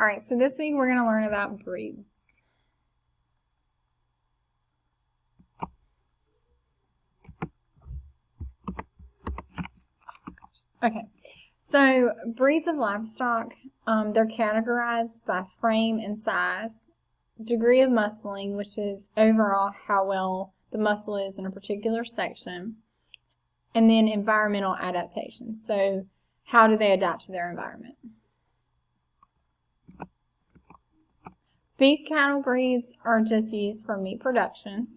All right, so this week we're going to learn about breeds. Okay, so breeds of livestock, they're categorized by frame and size, degree of muscling, which is overall how well the muscle is in a particular section, and then environmental adaptations. So how do they adapt to their environment? Beef cattle breeds are just used for meat production.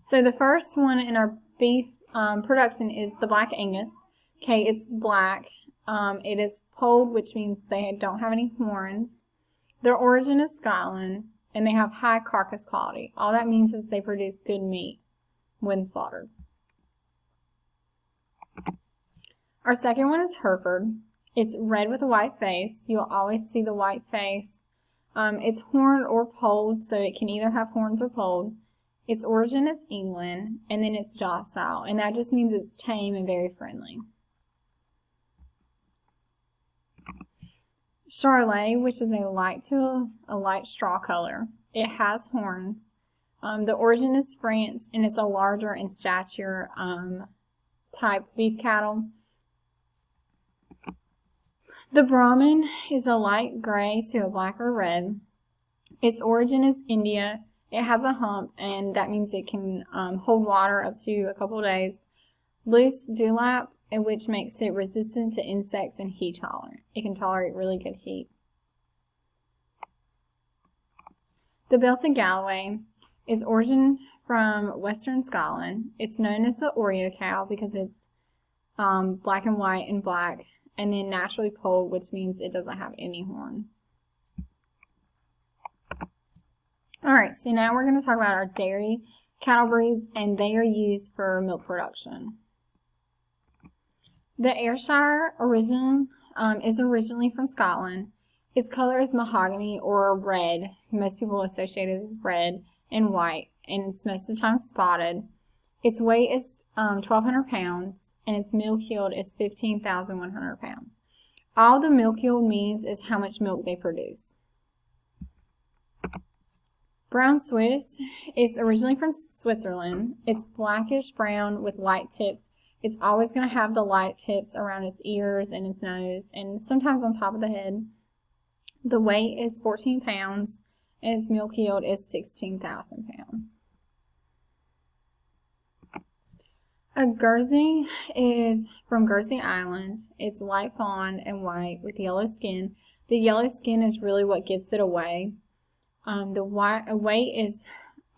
So the first one in our beef production is the Black Angus. Okay, it's black. It is polled, which means they don't have any horns. Their origin is Scotland, and they have high carcass quality. All that means is they produce good meat when slaughtered. Our second one is Hereford. It's red with a white face. You'll always see the white face. It's horned or polled, so it can either have horns or polled. Its origin is England, and then it's docile, and that just means it's tame and very friendly. Charolais, which is a light straw color. It has horns. The origin is France, and it's a larger in stature type beef cattle. The Brahman is a light gray to a black or red. Its origin is India. It has a hump, and that means it can hold water up to a couple of days. Loose dewlap, which makes it resistant to insects and heat tolerant. It can tolerate really good heat. The Belted Galloway is origin from western Scotland. It's known as the Oreo cow because it's black and white and black, and then naturally polled, which means it doesn't have any horns. Alright, so now we're going to talk about our dairy cattle breeds, and they are used for milk production. The Ayrshire is originally from Scotland. Its color is mahogany or red. Most people associate it as red and white, and it's most of the time spotted. Its weight is 1,200 pounds, and its milk yield is 15,100 pounds. All the milk yield means is how much milk they produce. Brown Swiss is originally from Switzerland. It's blackish brown with light tips. It's always going to have the light tips around its ears and its nose, and sometimes on top of the head. The weight is 14 pounds, and its milk yield is 16,000 pounds. A Guernsey is from Guernsey Island. It's light fawn and white with yellow skin. The yellow skin is really what gives it away. The weight is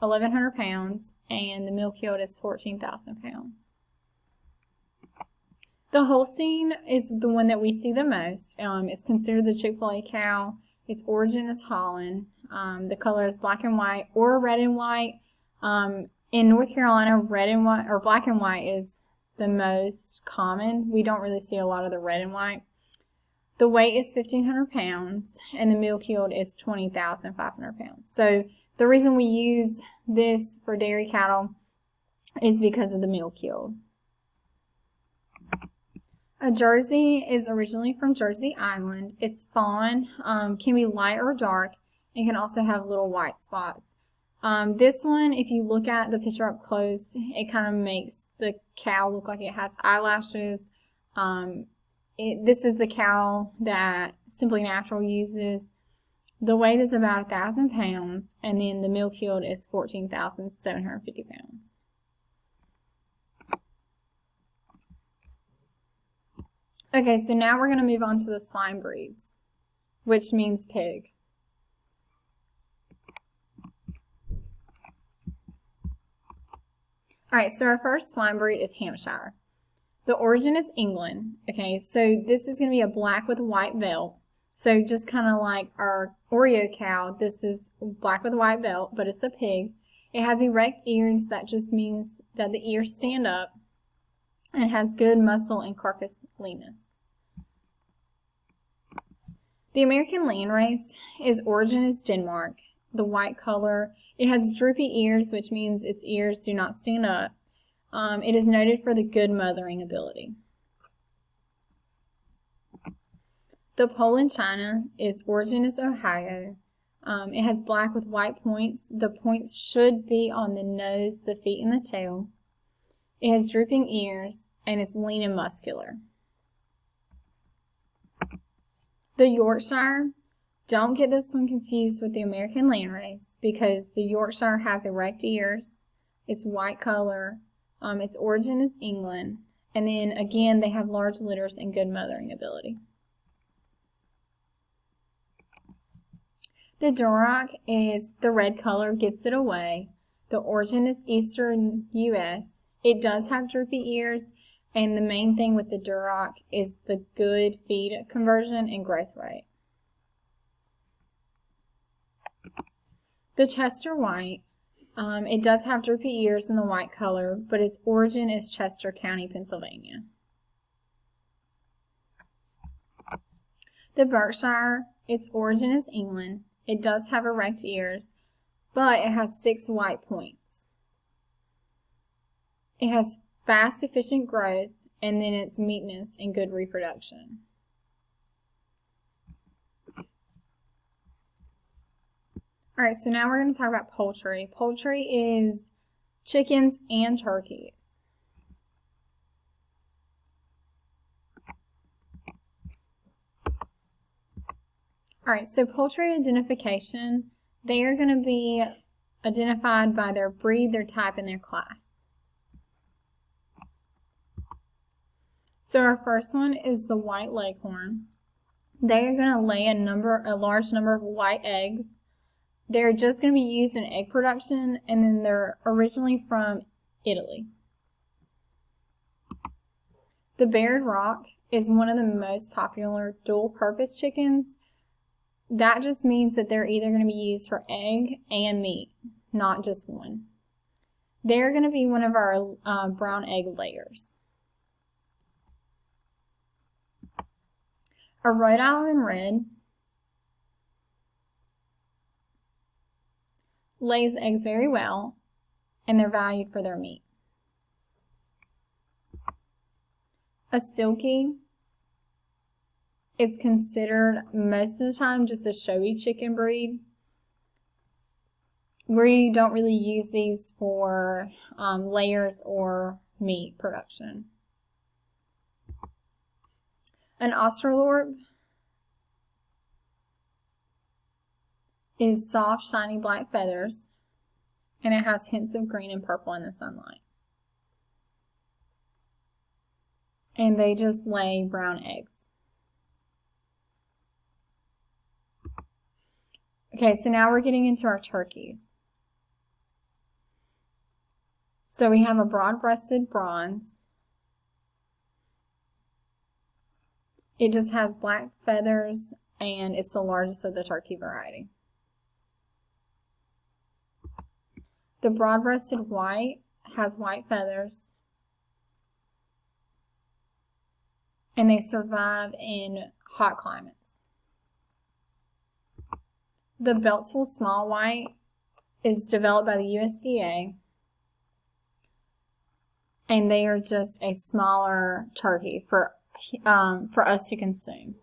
1,100 pounds, and the milk yield is 14,000 pounds. The Holstein is the one that we see the most. It's considered the Chick-fil-A cow. Its origin is Holland. The color is black and white or red and white. In North Carolina, red and white or black and white is the most common. We don't really see a lot of the red and white. The weight is 1,500 pounds, and the milk yield is 20,500 pounds. So the reason we use this for dairy cattle is because of the milk yield. A Jersey is originally from Jersey Island. It's fawn, can be light or dark, and can also have little white spots. This one, if you look at the picture up close, it kind of makes the cow look like it has eyelashes. This is the cow that Simply Natural uses. The weight is about 1,000 pounds, and then the milk yield is 14,750 pounds. Okay, so now we're going to move on to the swine breeds, which means pig. Alright, so our first swine breed is Hampshire. The origin is England. Okay, so this is going to be a black with a white belt. So just kind of like our Oreo cow, this is black with a white belt, but it's a pig. It has erect ears. That just means that the ears stand up, and has good muscle and carcass leanness. The American landrace, its origin is Denmark. The white color. It has droopy ears, which means its ears do not stand up. It is noted for the good mothering ability. The Poland China, its origin is Ohio. It has black with white points. The points should be on the nose, the feet, and the tail. It has drooping ears, and it's lean and muscular. The Yorkshire, don't get this one confused with the American Landrace, because the Yorkshire has erect ears, it's white color, its origin is England, and then again they have large litters and good mothering ability. The Duroc is the red color, gives it away. The origin is Eastern U.S. It does have droopy ears, and the main thing with the Duroc is the good feed conversion and growth rate. The Chester White, it does have droopy ears in the white color, but its origin is Chester County, Pennsylvania. The Berkshire, its origin is England. It does have erect ears, but it has 6 white points. It has fast, efficient growth, and then its meekness and good reproduction. Alright, so now we're going to talk about poultry. Poultry is chickens and turkeys. Alright, so poultry identification, they are going to be identified by their breed, their type, and their class. So our first one is the white leghorn. They are going to lay a large number of white eggs. They're just going to be used in egg production, and then they're originally from Italy. The Barred Rock is one of the most popular dual-purpose chickens. That just means that they're either going to be used for egg and meat, not just one. They're going to be one of our brown egg layers. A Rhode Island Red lays eggs very well, and they're valued for their meat. A Silkie is considered most of the time just a showy chicken breed. We don't really use these for layers or meat production. An Australorp is soft, shiny black feathers, and it has hints of green and purple in the sunlight. And they just lay brown eggs. Okay, so now we're getting into our turkeys. So we have a broad-breasted bronze. It just has black feathers, and it's the largest of the turkey variety. The broad-breasted white has white feathers, and they survive in hot climates. The Beltsville Small White is developed by the USDA, and they are just a smaller turkey for us to consume.